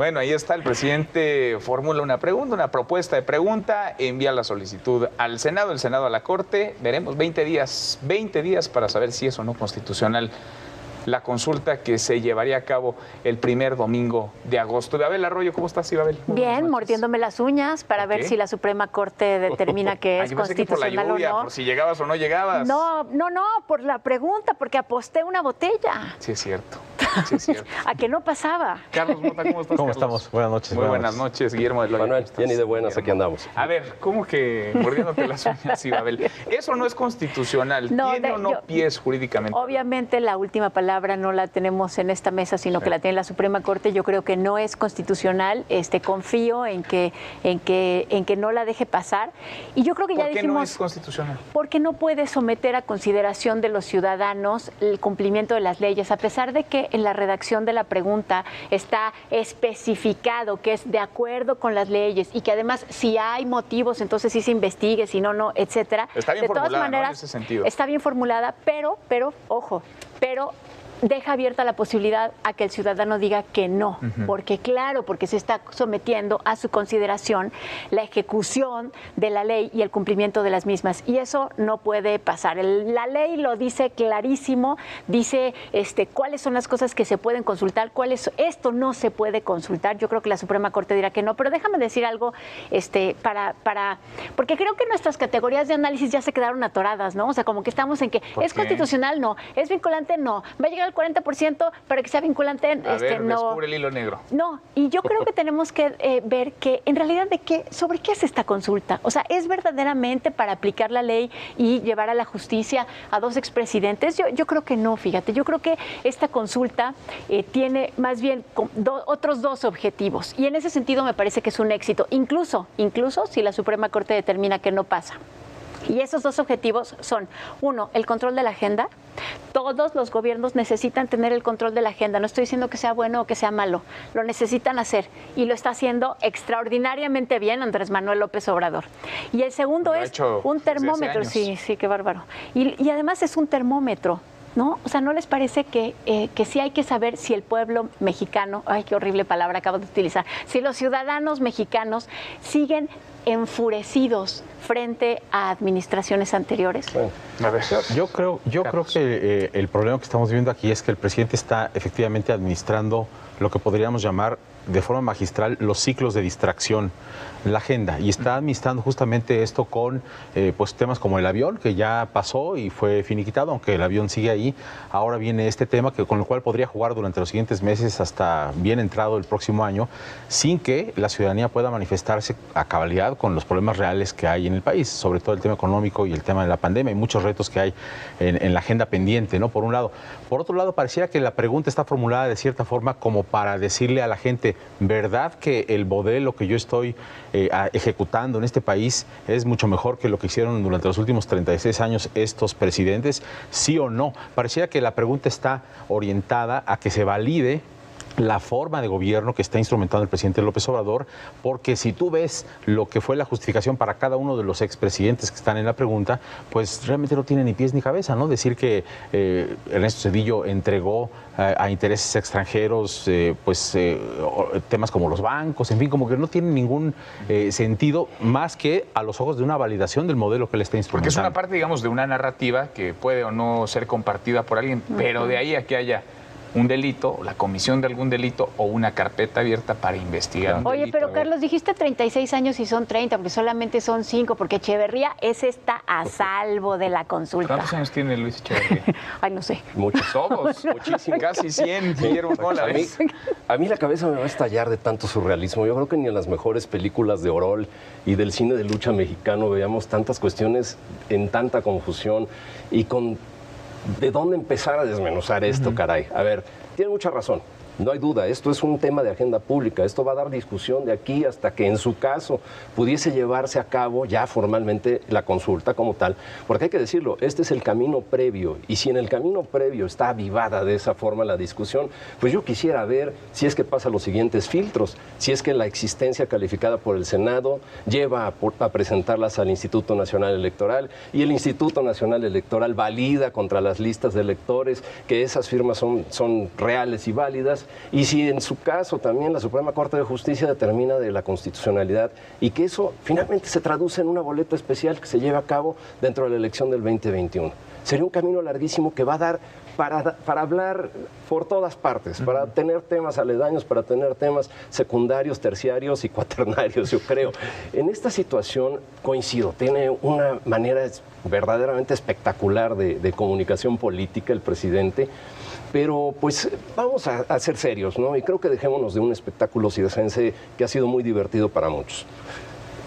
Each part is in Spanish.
Bueno, ahí está, el presidente formula una pregunta, una propuesta de pregunta, envía la solicitud al Senado, el Senado a la Corte. Veremos 20 días para saber si es o no constitucional la consulta que se llevaría a cabo el primer domingo de agosto. Abel Arroyo, ¿cómo estás, Ibabel? Bien, mordiéndome las uñas para ver si la Suprema Corte determina que es constitucional por la lluvia, o no. Por si llegabas o no llegabas. No, por la pregunta, porque aposté una botella. Sí, es cierto. Sí, es cierto. A que no pasaba. Carlos Mota, ¿cómo estás? ¿Cómo Carlos? estamos? Buenas noches. Muy buenas noches, Guillermo de Loya. Manuel, bien y de buenas, aquí andamos. A ver, ¿cómo que mordiéndote las uñas, Ibabel? Eso no es constitucional. No, ¿Tiene o no pies jurídicamente? Obviamente la última palabra no la tenemos en esta mesa, sino que la tiene la Suprema Corte. Yo creo que no es constitucional. Confío en que no la deje pasar. Y yo creo que ya dijimos. ¿Por qué no es constitucional? Porque no puede someter a consideración de los ciudadanos el cumplimiento de las leyes, a pesar de que en la redacción de la pregunta está especificado que es de acuerdo con las leyes y que además si hay motivos, entonces sí se investigue, si no, no, etcétera. Está bien formulada, todas maneras, ¿no? En ese sentido. Está bien formulada, pero, ojo, deja abierta la posibilidad a que el ciudadano diga que no, porque se está sometiendo a su consideración la ejecución de la ley y el cumplimiento de las mismas, y eso no puede pasar. La ley lo dice clarísimo, dice cuáles son las cosas que se pueden consultar, esto no se puede consultar. Yo creo que la Suprema Corte dirá que no, pero déjame decir algo porque creo que nuestras categorías de análisis ya se quedaron atoradas, ¿no? O sea, como que estamos en que es constitucional, no, es vinculante, no, va a llegar al 40% para que sea vinculante, no. Descubre el hilo negro. No, y yo creo que tenemos que ver que en realidad sobre qué es esta consulta. O sea, ¿es verdaderamente para aplicar la ley y llevar a la justicia a dos expresidentes? Yo creo que no, fíjate. Yo creo que esta consulta tiene más bien otros dos objetivos, y en ese sentido me parece que es un éxito, incluso si la Suprema Corte determina que no pasa. Y esos dos objetivos son, uno, el control de la agenda. Todos los gobiernos necesitan tener el control de la agenda. No estoy diciendo que sea bueno o que sea malo. Lo necesitan hacer, y lo está haciendo extraordinariamente bien Andrés Manuel López Obrador. Y el segundo es un termómetro. Sí, qué bárbaro. Y además es un termómetro, ¿no? O sea, ¿no les parece que sí hay que saber si el pueblo mexicano, ay, qué horrible palabra acabo de utilizar, si los ciudadanos mexicanos siguen enfurecidos frente a administraciones anteriores? Bueno, a ver, yo creo que el problema que estamos viendo aquí es que el presidente está efectivamente administrando lo que podríamos llamar de forma magistral los ciclos de distracción, la agenda, y está administrando justamente esto con pues temas como el avión, que ya pasó y fue finiquitado, aunque el avión sigue ahí. Ahora viene este tema con el cual podría jugar durante los siguientes meses hasta bien entrado el próximo año, sin que la ciudadanía pueda manifestarse a cabalidad con los problemas reales que hay en el país, sobre todo el tema económico y el tema de la pandemia y muchos retos que hay en la agenda pendiente, ¿no? Por un lado. Por otro lado, pareciera que la pregunta está formulada de cierta forma como para decirle a la gente, ¿verdad que el modelo que yo estoy ejecutando en este país es mucho mejor que lo que hicieron durante los últimos 36 años estos presidentes? ¿Sí o no? Pareciera que la pregunta está orientada a que se valide la forma de gobierno que está instrumentando el presidente López Obrador, porque si tú ves lo que fue la justificación para cada uno de los expresidentes que están en la pregunta, pues realmente no tiene ni pies ni cabeza, ¿no? Decir que Ernesto Zedillo entregó a intereses extranjeros temas como los bancos, en fin, como que no tiene ningún sentido más que a los ojos de una validación del modelo que le está instrumentando. Porque es una parte, digamos, de una narrativa que puede o no ser compartida por alguien, pero de ahí a que haya un delito, la comisión de algún delito o una carpeta abierta para investigar un delito. Oye, pero Carlos, dijiste 36 años y son 30, porque solamente son 5, porque Echeverría está a salvo de la consulta. ¿Cuántos años tiene Luis Echeverría? Ay, no sé. Muchos. Todos, muchísimo, casi 100, Guillermo. A mí la cabeza me va a estallar de tanto surrealismo. Yo creo que ni en las mejores películas de Orol y del cine de lucha mexicano veíamos tantas cuestiones en tanta confusión y con ¿de dónde empezar a desmenuzar esto, caray? A ver, tiene mucha razón. No hay duda, esto es un tema de agenda pública, esto va a dar discusión de aquí hasta que en su caso pudiese llevarse a cabo ya formalmente la consulta como tal, porque hay que decirlo, este es el camino previo, y si en el camino previo está avivada de esa forma la discusión, pues yo quisiera ver si es que pasa los siguientes filtros, si es que la existencia calificada por el Senado lleva a presentarlas al Instituto Nacional Electoral, y el Instituto Nacional Electoral valida contra las listas de electores que esas firmas son reales y válidas, y si en su caso también la Suprema Corte de Justicia determina de la constitucionalidad y que eso finalmente se traduce en una boleta especial que se lleve a cabo dentro de la elección del 2021. Sería un camino larguísimo que va a dar para hablar por todas partes, para tener temas aledaños, para tener temas secundarios, terciarios y cuaternarios, yo creo. En esta situación, coincido, tiene una manera verdaderamente espectacular de comunicación política el presidente, pero pues vamos a ser serios, ¿no? Y creo que dejémonos de un espectáculo circense que ha sido muy divertido para muchos.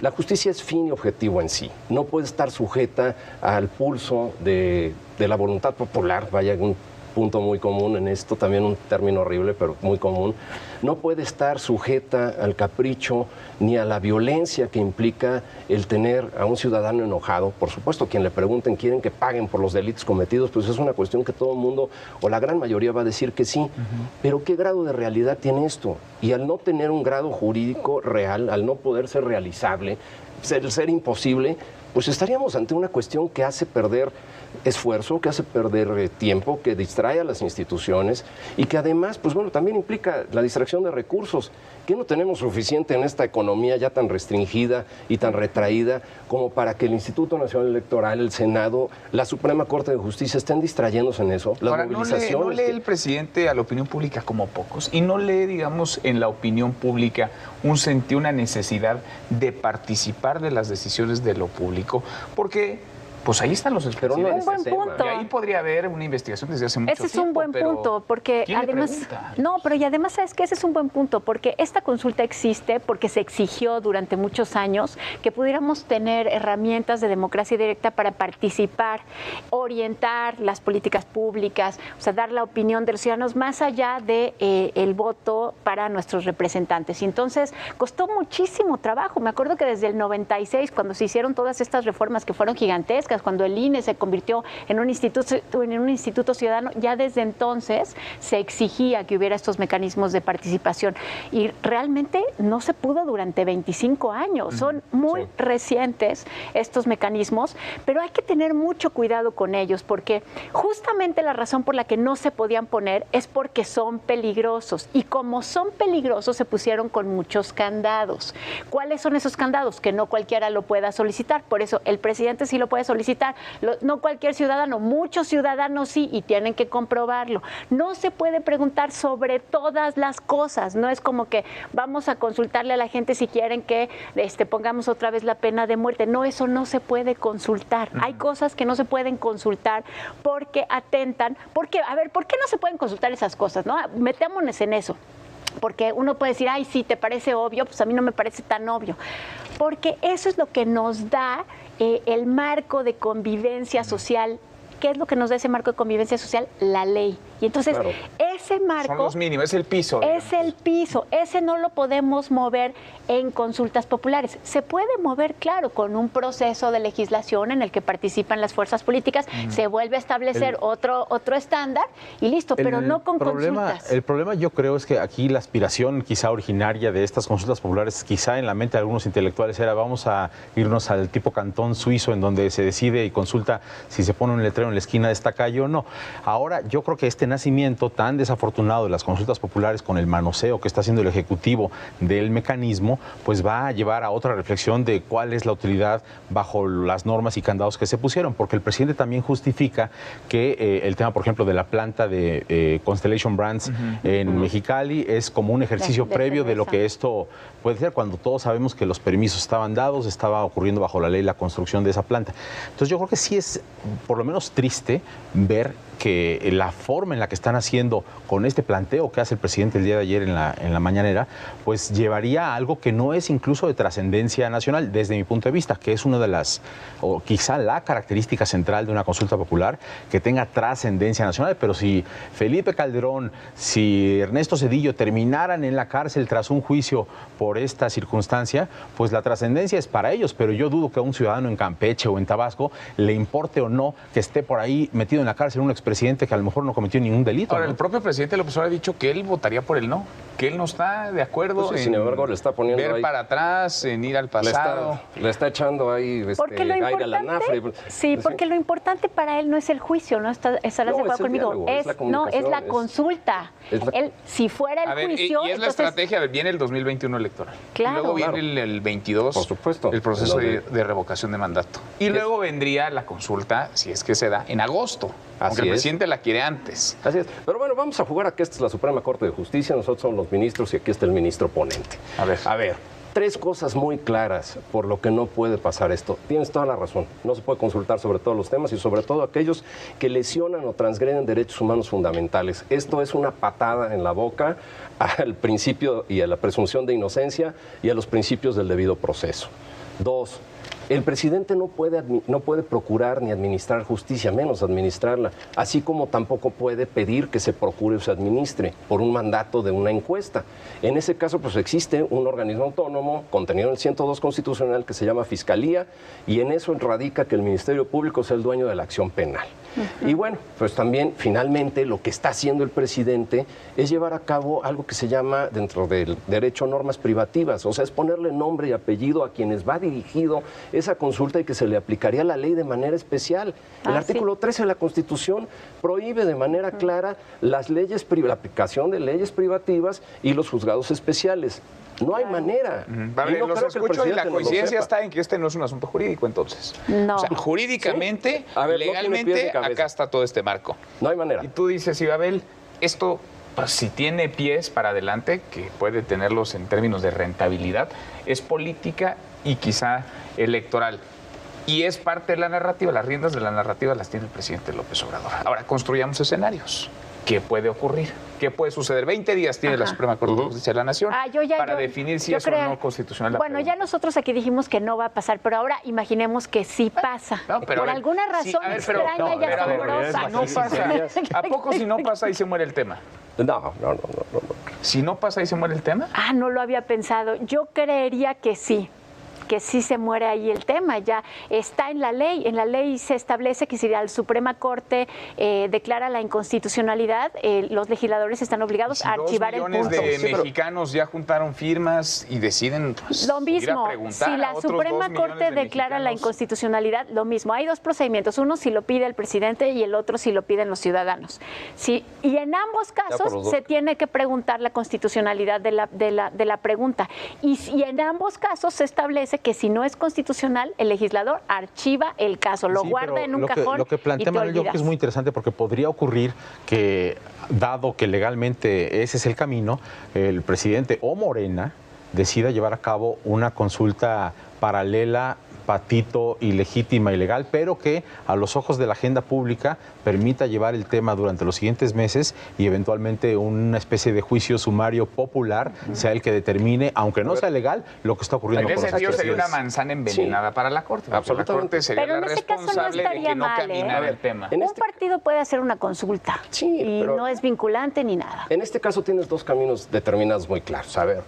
La justicia es fin y objetivo en sí. No puede estar sujeta al pulso de la voluntad popular, vaya, un punto muy común en esto, también un término horrible, pero muy común. No puede estar sujeta al capricho ni a la violencia que implica el tener a un ciudadano enojado. Por supuesto, quien le pregunten, quieren que paguen por los delitos cometidos, pues es una cuestión que todo el mundo, o la gran mayoría, va a decir que sí. Pero ¿qué grado de realidad tiene esto? Y al no tener un grado jurídico real, al no poder ser realizable, ser imposible, pues estaríamos ante una cuestión que hace perder esfuerzo, que hace perder tiempo, que distrae a las instituciones y que además, pues bueno, también implica la distracción de recursos, que no tenemos suficiente en esta economía ya tan restringida y tan retraída como para que el Instituto Nacional Electoral, el Senado, la Suprema Corte de Justicia estén distrayéndose en eso. Las Ahora, movilizaciones. ¿no lee el presidente a la opinión pública como pocos? ¿Y no lee, digamos, en la opinión pública una necesidad de participar de las decisiones de lo público? Porque pues ahí están los expresidentes. Un buen punto. Y ahí podría haber una investigación desde hace mucho tiempo. Ese es un buen punto, porque además... No, pero y además, ¿sabes qué? Ese es un buen punto, porque esta consulta existe porque se exigió durante muchos años que pudiéramos tener herramientas de democracia directa para participar, orientar las políticas públicas, o sea, dar la opinión de los ciudadanos más allá de el voto para nuestros representantes. Y entonces costó muchísimo trabajo. Me acuerdo que desde el 96, cuando se hicieron todas estas reformas que fueron gigantescas, cuando el INE se convirtió en un instituto ciudadano, ya desde entonces se exigía que hubiera estos mecanismos de participación y realmente no se pudo durante 25 años. Son muy recientes estos mecanismos, pero hay que tener mucho cuidado con ellos porque justamente la razón por la que no se podían poner es porque son peligrosos y como son peligrosos se pusieron con muchos candados. ¿Cuáles son esos candados? Que no cualquiera lo pueda solicitar, por eso el presidente sí lo puede solicitar, no cualquier ciudadano, muchos ciudadanos sí, y tienen que comprobarlo. No se puede preguntar sobre todas las cosas, no es como que vamos a consultarle a la gente si quieren que pongamos otra vez la pena de muerte. No, eso no se puede consultar. Hay cosas que no se pueden consultar porque atentan, porque, a ver, ¿por qué no se pueden consultar esas cosas? ¿No? Metámonos en eso. Porque uno puede decir, ay, sí, ¿te parece obvio? Pues a mí no me parece tan obvio. Porque eso es lo que nos da el marco de convivencia social. ¿Qué es lo que nos da ese marco de convivencia social? La ley. Y entonces, claro, ese marco... Son los mínimos, es el piso. Es el piso. Ese no lo podemos mover en consultas populares. Se puede mover, claro, con un proceso de legislación en el que participan las fuerzas políticas, se vuelve a establecer otro estándar y listo, pero no con consultas. El problema yo creo es que aquí la aspiración quizá originaria de estas consultas populares, quizá en la mente de algunos intelectuales era vamos a irnos al tipo cantón suizo en donde se decide y consulta si se pone un letrero en la esquina de esta calle o no. Ahora yo creo que este nacimiento tan desafortunado de las consultas populares con el manoseo que está haciendo el Ejecutivo del mecanismo, pues va a llevar a otra reflexión de cuál es la utilidad bajo las normas y candados que se pusieron, porque el presidente también justifica que el tema, por ejemplo, de la planta de Constellation Brands en Mexicali es como un ejercicio previo de lo que esto puede ser, cuando todos sabemos que los permisos estaban dados, estaba ocurriendo bajo la ley la construcción de esa planta. Entonces yo creo que sí es por lo menos triste ver que la forma en la que están haciendo con este planteo que hace el presidente el día de ayer en la mañanera, pues llevaría a algo que no es incluso de trascendencia nacional, desde mi punto de vista, que es una de las, o quizá la característica central de una consulta popular, que tenga trascendencia nacional. Pero si Felipe Calderón, si Ernesto Zedillo terminaran en la cárcel tras un juicio por esta circunstancia, pues la trascendencia es para ellos, pero yo dudo que a un ciudadano en Campeche o en Tabasco le importe o no que esté por ahí metido en la cárcel un expresidente que a lo mejor no cometió ningún delito. Ahora, ¿no? el propio presidente López Obrador ha dicho que él votaría por el no, que él no está de acuerdo Pues sí, en sin embargo, le está poniendo ver ahí, para atrás, en ir al pasado. le está echando ahí Porque lo aire a la nafre. sí, porque lo importante para él no es el juicio, ¿no? Estarás de acuerdo es el conmigo. diálogo, es la No, es la comunicación, consulta. Él, si fuera el A ver, juicio, y es la entonces, estrategia, viene el 2021 electoral. Claro. Y luego viene Claro. el 22, Por supuesto. el proceso Lo de revocación de mandato. Y luego vendría la consulta, si es que se da, en agosto. Aunque el es. presidente la quiere antes. Así es. Pero bueno, vamos a jugar a que esta es la Suprema Corte de Justicia, nosotros somos los ministros y aquí está el ministro ponente. A ver. Tres cosas muy claras por lo que no puede pasar esto. Tienes toda la razón. No se puede consultar sobre todos los temas y sobre todo aquellos que lesionan o transgreden derechos humanos fundamentales. Esto es una patada en la boca al principio y a la presunción de inocencia y a los principios del debido proceso. Dos, el presidente no puede procurar ni administrar justicia, menos administrarla, así como tampoco puede pedir que se procure o se administre por un mandato de una encuesta. En ese caso, pues existe un organismo autónomo contenido en el 102 constitucional que se llama Fiscalía y en eso radica que el Ministerio Público sea el dueño de la acción penal. Y bueno, pues también finalmente lo que está haciendo el presidente es llevar a cabo algo que se llama dentro del derecho normas privativas, o sea, es ponerle nombre y apellido a quienes va dirigido esa consulta y que se le aplicaría la ley de manera especial. El artículo 13 de la Constitución prohíbe de manera clara las leyes, la aplicación de leyes privativas y los juzgados especiales. No hay manera. Vale, no los creo que el escucho y presidente la no lo coincidencia sepa. está en que este no es un asunto jurídico, entonces. No. O sea, jurídicamente, ¿Sí? A ver, no tiene pies ni legalmente, cabeza. acá está todo este marco. No hay manera. Y tú dices, Ibabel, esto, pues, si tiene pies para adelante, que puede tenerlos en términos de rentabilidad, es política y quizá electoral. Y es parte de la narrativa, las riendas de la narrativa las tiene el presidente López Obrador. Ahora, construyamos escenarios. ¿Qué puede ocurrir? ¿Qué puede suceder? 20 días tiene la Suprema Corte de Justicia de la Nación para definir si es o no constitucional la Bueno, pregunta. ya nosotros aquí dijimos que no va a pasar, pero ahora imaginemos que sí pasa. No, pero Por a ver, alguna razón a ver, pero- extraña y pero a ver, asombrosa. si no pasa, ¿a poco si no pasa ahí se muere el tema? No. Si no pasa ahí se muere el tema. Ah, no lo había pensado. Yo creería que sí se muere ahí el tema, ya está en la ley se establece que si la Suprema Corte declara la inconstitucionalidad, los legisladores están obligados a archivar el 2 millones punto. de mexicanos ya juntaron firmas y deciden pues, Lo ir a mismo, preguntar si a la otros 2 Suprema millones Corte de declara la mexicanos. inconstitucionalidad, lo mismo. Hay dos procedimientos, uno si lo pide el presidente y el otro si lo piden los ciudadanos. Sí, y en ambos por los casos dos. se tiene que preguntar la constitucionalidad de la pregunta. Y en ambos casos se establece que si no es constitucional, el legislador archiva el caso, lo Sí, guarda pero en un lo cajón lo que plantea y te Manuel, yo creo que es olvidas. muy interesante porque podría ocurrir que, dado que legalmente ese es el camino, el presidente o Morena decida llevar a cabo una consulta paralela, patito, ilegítima, ilegal, pero que a los ojos de la agenda pública permita llevar el tema durante los siguientes meses y eventualmente una especie de juicio sumario popular sea el que determine, aunque no sea legal, lo que está ocurriendo En con ese los sentido sería una expresidentes. manzana envenenada para la Corte. porque Absolutamente. La Corte sería Pero la en ese caso no responsable de estaría que no mal, caminara ¿eh? el tema. En Un este- partido puede hacer una consulta Sí, y pero- no es vinculante ni nada. En este caso tienes dos caminos determinados muy claros. A ver,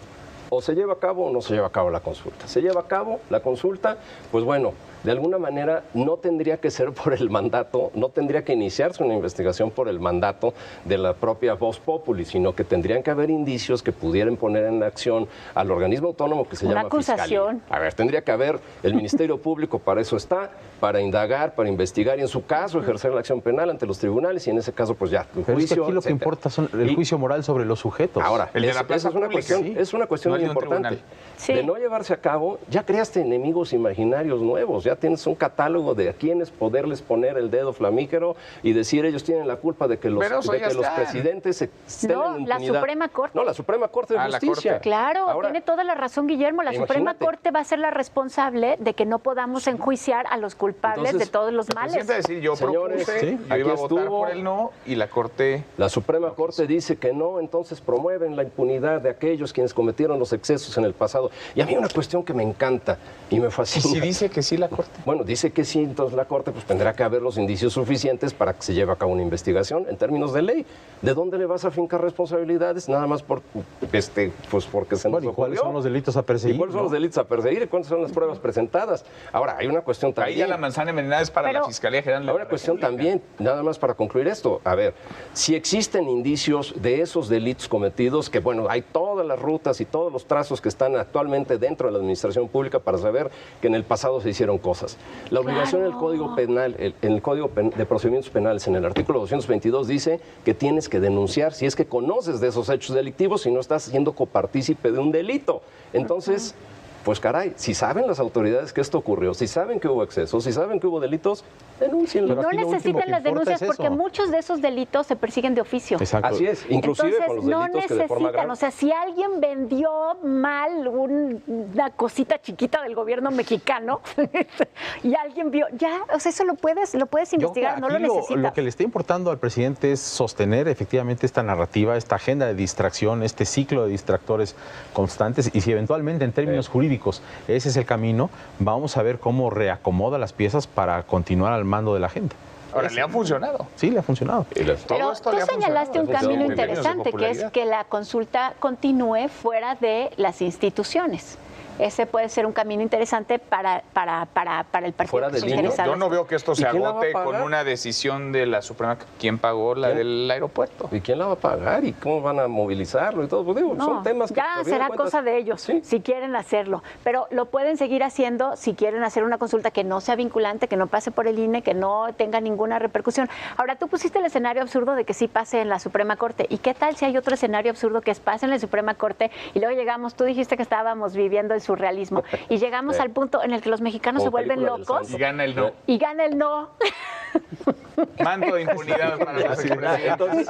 o se lleva a cabo o no se lleva a cabo la consulta. Se lleva a cabo la consulta, pues bueno, de alguna manera no tendría que ser por el mandato, no tendría que iniciarse una investigación por el mandato de la propia Vox Populi, sino que tendrían que haber indicios que pudieran poner en acción al organismo autónomo que se Una llama acusación. Fiscalía. A ver, tendría que haber el Ministerio Público, para eso está, para indagar, para investigar y en su caso ejercer la acción penal ante los tribunales y en ese caso pues ya, el Pero es que juicio, aquí lo que etcétera. importa son el Y- juicio moral sobre los sujetos. Ahora, El de la esa plaza es una pública, cuestión, sí. es una cuestión No el muy de un importante. tribunal. Sí. De no llevarse a cabo, ya creaste enemigos imaginarios nuevos, ya tienes un catálogo de a quienes poderles poner el dedo flamígero y decir ellos tienen la culpa de que los, Pero eso de ya que los está. presidentes se estén No, en la impunidad. Suprema Corte. No, la Suprema Corte de Ah, la Justicia. Corte. Claro, Ahora, tiene toda la razón Guillermo. La Suprema imagínate. Corte va a ser la responsable de que no podamos enjuiciar a los culpables Entonces, de todos los El males. presidente va a decir, yo Señores, propuse, sí, yo aquí iba a votar estuvo. por el no y la Corte... La Suprema Corte dice que no, entonces promueven la impunidad de aquellos quienes cometieron los excesos en el pasado. Y a mí una cuestión que me encanta y me fascina. ¿Y si dice que sí la Corte? Bueno, dice que sí, entonces la Corte pues tendrá que haber los indicios suficientes para que se lleve a cabo una investigación en términos de ley. ¿De dónde le vas a fincar responsabilidades? Nada más por, pues porque se nos Bueno, ¿y cuáles ocurrió. son los delitos a perseguir? ¿Y cuáles son los delitos a perseguir? ¿Y cuáles son las pruebas presentadas? Ahora, hay una cuestión Ahí ya también. la manzana envenenada es para la Fiscalía General de la Ahora, una cuestión República. también, nada más para concluir esto. A ver, si existen indicios de esos delitos cometidos, que bueno, hay todas las rutas y todos los trazos que están actualmente dentro de la administración pública para saber que en el pasado se hicieron cosas. La obligación en el Código Penal, en el Código de Procedimientos Penales, en el artículo 222, dice que tienes que denunciar si es que conoces de esos hechos delictivos y no estás siendo copartícipe de un delito. Entonces, pues caray, si saben las autoridades que esto ocurrió, si saben que hubo excesos, si saben que hubo delitos, denúncienlo. Pero No aquí lo último necesitan que las importa denuncias es eso. porque muchos de esos delitos se persiguen de oficio. Exacto. Así es, inclusive Entonces, con los no delitos que de forma necesitan, grave. o sea, si alguien vendió mal una cosita chiquita del gobierno mexicano y alguien vio, ya, o sea, eso lo puedes investigar, no lo Aquí necesitas. lo que le está importando al presidente es sostener efectivamente esta narrativa, esta agenda de distracción, este ciclo de distractores constantes y si eventualmente en términos jurídicos ese es el camino, vamos a ver cómo reacomoda las piezas para continuar al mando de la gente. Ahora, le ha funcionado. Sí, le ha funcionado. Pero tú señalaste un camino muy bien. interesante, que es que la consulta continúe fuera de las instituciones. Ese puede ser un camino interesante para el partido Fuera que del se niño. interesa. Yo no veo que esto ¿Y se quién la va a agote pagar? con una decisión de la Suprema. ¿Quién pagó la ¿Quién? del aeropuerto? ¿Y quién la va a pagar? ¿Y cómo van a movilizarlo? Y todo. Pues digo, No, son temas que... ya a fin de será cuentas, cosa de ellos, sí. si quieren hacerlo. Pero lo pueden seguir haciendo si quieren hacer una consulta que no sea vinculante, que no pase por el INE, que no tenga ninguna repercusión. Ahora, tú pusiste el escenario absurdo de que sí pase en la Suprema Corte. ¿Y qué tal si hay otro escenario absurdo que pase en la Suprema Corte y luego llegamos, tú dijiste que estábamos viviendo el surrealismo, y llegamos al punto en el que los mexicanos Como se vuelven película del locos Santo. Y gana el no. y gana el no? Manto de impunidad para los expresidentes.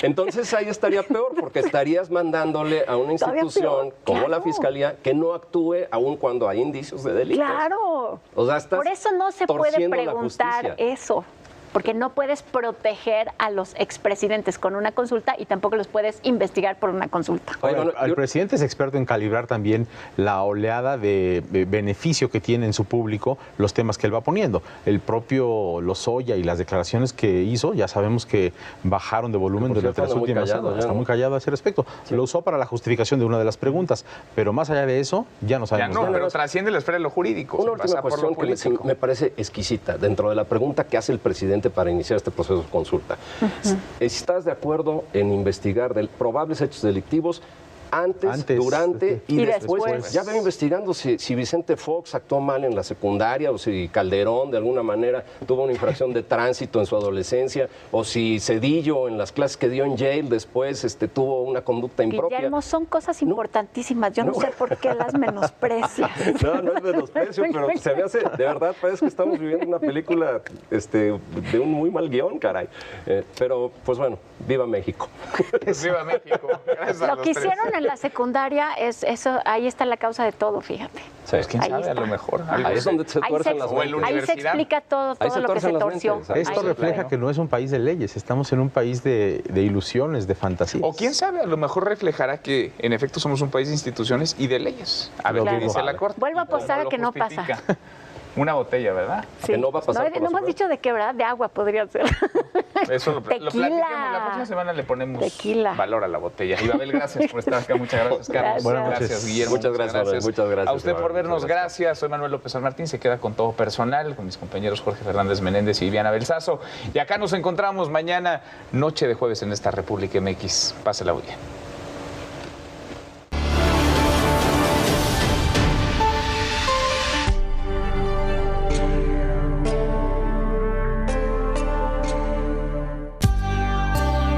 Entonces ahí estaría peor, porque estarías mandándole a una Todavía institución peor, como la claro. Fiscalía que no actúe aun cuando hay indicios de delitos. Claro. O sea, estás Por eso no se puede torciendo la preguntar justicia. eso. Porque no puedes proteger a los expresidentes con una consulta y tampoco los puedes investigar por una consulta. Oye, Ahora, bueno, el yo- presidente es experto en calibrar también la oleada de beneficio que tiene en su público los temas que él va poniendo. El propio Lozoya y las declaraciones que hizo, ya sabemos que bajaron de volumen Por durante cierto, las anda muy últimas callado semanas. ya, Está ¿no? muy callado a ese respecto. Lo usó para la justificación de una de las preguntas, pero más allá de eso, ya no Ya sabemos no, nada. pero trasciende la esfera de lo jurídico. Una se última pasa por lo cuestión que político. me parece exquisita dentro de la pregunta que hace el presidente para iniciar este proceso de consulta. ¿Estás de acuerdo en investigar probables hechos delictivos antes, durante y después? Ya ven investigando si Vicente Fox actuó mal en la secundaria o si Calderón de alguna manera tuvo una infracción de tránsito en su adolescencia o si Cedillo en las clases que dio en Yale después tuvo una conducta impropia. Guillermo, son cosas importantísimas. Yo no sé por qué las menosprecias. No es menosprecio, pero se me hace, de verdad, parece que estamos viviendo una película de un muy mal guión, caray. Pero, pues bueno, viva México. Viva México. Gracias a Lo los que tres. hicieron en la secundaria es eso, ahí está la causa de todo, fíjate. Sí. Quién Ahí sabe, a está. lo mejor. Ahí es donde se Ahí tuercen se- las o en la mentes. Ahí se universidad. explica todo Ahí se lo que se tuercen las torció. mentes, Esto Ahí refleja claro. que no es un país de leyes, estamos en un país de ilusiones, de fantasías. O quién sabe, a lo mejor reflejará que en efecto somos un país de instituciones y de leyes. A ver Claro. qué dice la Corte. Vuelvo a ¿Cómo apostar a lo que no pasa. justifica? Una botella, ¿verdad? Sí. Que no va a pasar por la no hemos Suprema. dicho de qué, ¿verdad? De agua podría ser. Eso lo Tequila. platiquemos. La próxima semana le ponemos Tequila. valor a la botella. Y Babel, gracias por estar acá. Muchas gracias, Carlos. Gracias. Buenas noches. Gracias, Guillermo. Muchas gracias, Manuel. Muchas gracias, A usted por Manuel. vernos, Muchas gracias. gracias. Soy Manuel López San Martín. Se queda con todo personal, con mis compañeros Jorge Fernández Menéndez y Viviana Belsazo. Y acá nos encontramos mañana, noche de jueves en esta República MX. Pásela muy bien.